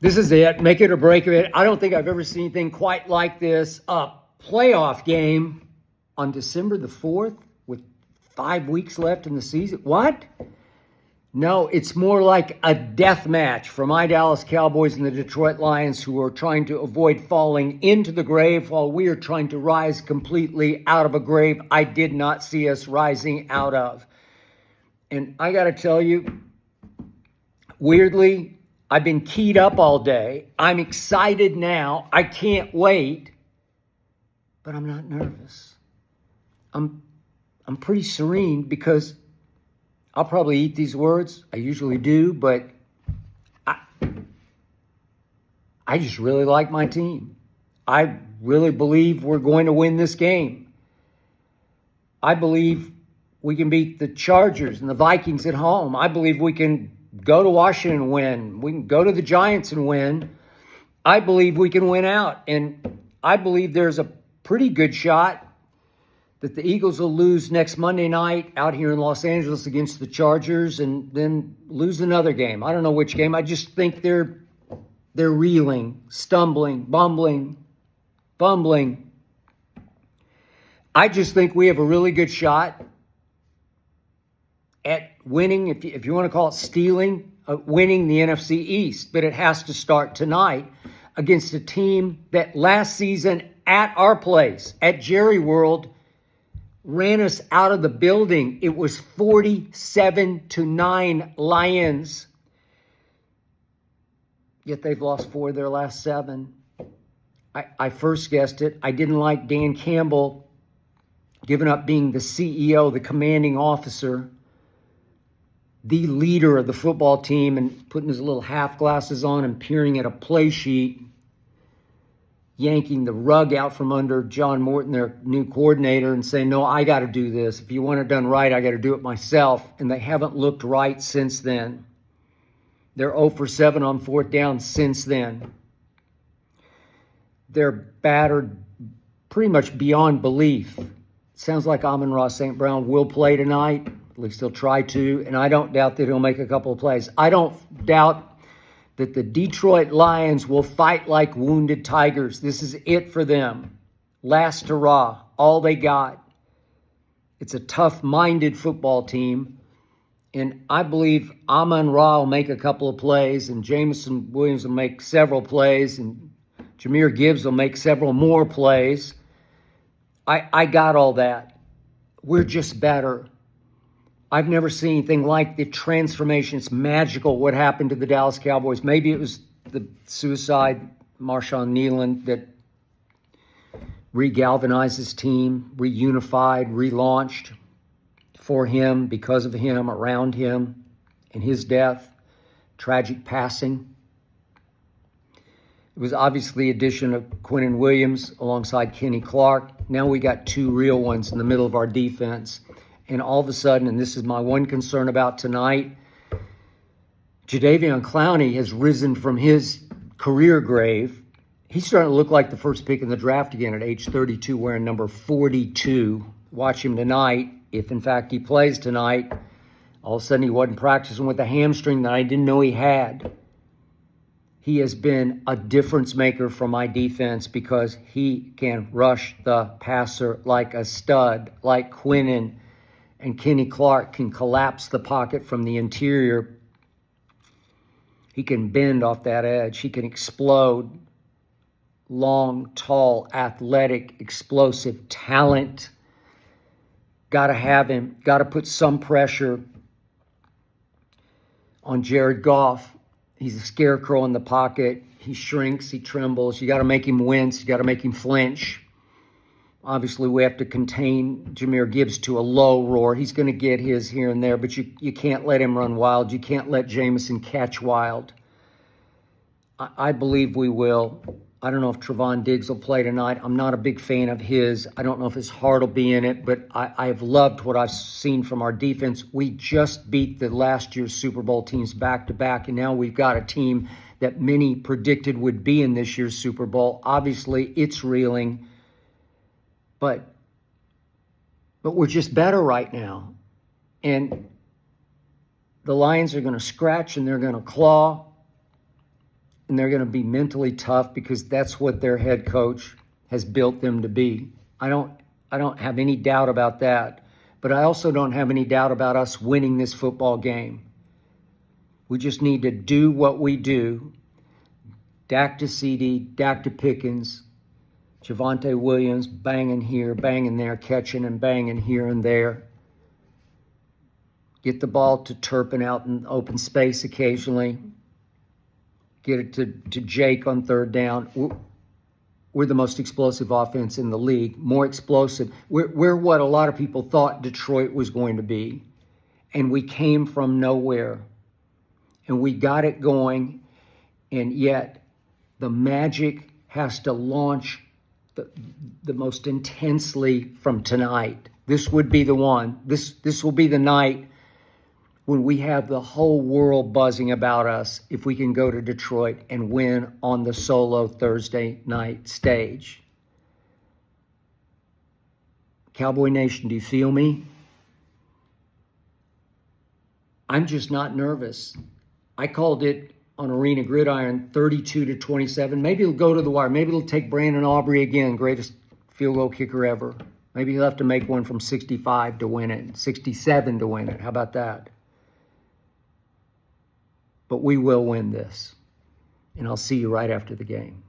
This is it. Make it or break it. I don't think I've ever seen anything quite like this. A playoff game on December the 4th with 5 weeks left in the season. What? No, it's more like a death match for my Dallas Cowboys and the Detroit Lions, who are trying to avoid falling into the grave while we are trying to rise completely out of a grave I did not see us rising out of. And I got to tell you, weirdly, I've been keyed up all day. I'm excited now. I can't wait. But I'm not nervous. I'm pretty serene because I'll probably eat these words. I usually do, but I just really like my team. I really believe we're going to win this game. I believe we can beat the Chargers and the Vikings at home. I believe we can go to Washington and win. We can go to the Giants and win. I believe we can win out. And I believe there's a pretty good shot that the Eagles will lose next Monday night out here in Los Angeles against the Chargers and then lose another game. I don't know which game. I just think they're reeling, stumbling, bumbling. I just think we have a really good shot at winning, if you want to call it stealing, winning the NFC East. But it has to start tonight against a team that last season at our place, at Jerry World, ran us out of the building. It was 47-9 Lions. Yet they've lost 4 of their last 7. I first guessed it. I didn't like Dan Campbell giving up being the CEO, the commanding officer, the leader of the football team, and putting his little half glasses on and peering at a play sheet, yanking the rug out from under John Morton, their new coordinator, and saying, no, I got to do this. If you want it done right, I got to do it myself. And they haven't looked right since then. They're 0 for 7 on 4th down since then. They're battered pretty much beyond belief. It sounds like Amon-Ra St. Brown will play tonight. At least he'll try to. And I don't doubt that he'll make a couple of plays. I don't doubt that the Detroit Lions will fight like wounded tigers. This is it for them. Last hurrah, all they got. It's a tough-minded football team. And I believe Amon-Ra will make a couple of plays, and Jameson Williams will make several plays, and Jahmyr Gibbs will make several more plays. I got all that. We're just better. I've never seen anything like the transformation. It's magical what happened to the Dallas Cowboys. Maybe it was the suicide, Marshawn Nealon, that regalvanized his team, reunified, relaunched for him, because of him, around him, and his death, tragic passing. It was obviously the addition of Quinnen Williams alongside Kenny Clark. Now we got 2 real ones in the middle of our defense. And all of a sudden, and this is my one concern about tonight, Jadeveon Clowney has risen from his career grave. He's starting to look like the first pick in the draft again at age 32, wearing number 42. Watch him tonight. If, in fact, he plays tonight, all of a sudden he wasn't practicing with a hamstring that I didn't know he had. He has been a difference maker for my defense because he can rush the passer like a stud, like Quinnen. And Kenny Clark can collapse the pocket from the interior. He can bend off that edge. He can explode. Long, tall, athletic, explosive talent. Got to have him. Got to put some pressure on Jared Goff. He's a scarecrow in the pocket. He shrinks. He trembles. You got to make him wince. You got to make him flinch. Obviously, we have to contain Jahmyr Gibbs to a low roar. He's going to get his here and there, but you can't let him run wild. You can't let Jameson catch wild. I believe we will. I don't know if Trevon Diggs will play tonight. I'm not a big fan of his. I don't know if his heart will be in it, but I've loved what I've seen from our defense. We just beat the last year's Super Bowl teams back-to-back, and now we've got a team that many predicted would be in this year's Super Bowl. Obviously, it's reeling. But we're just better right now. And the Lions are going to scratch and they're going to claw. and they're going to be mentally tough because that's what their head coach has built them to be. I don't have any doubt about that, but I also don't have any doubt about us winning this football game. We just need to do what we do. Dak to CD, Dak to Pickens, Javonte Williams banging here, banging there, catching and banging here and there. Get the ball to Turpin out in open space occasionally. Get it to Jake on third down. We're the most explosive offense in the league, more explosive. We're what a lot of people thought Detroit was going to be. And we came from nowhere. And we got it going. And yet the magic has to launch the most intensely from tonight. This would be the one. This will be the night when we have the whole world buzzing about us if we can go to Detroit and win on the solo Thursday night stage. Cowboy Nation, do you feel me? I'm just not nervous. I called it on Arena Gridiron 32-27. Maybe it'll go to the wire. Maybe it'll take Brandon Aubrey again, greatest field goal kicker ever. Maybe he'll have to make one from 65 to win it, 67 to win it. How about that? But we will win this. And I'll see you right after the game.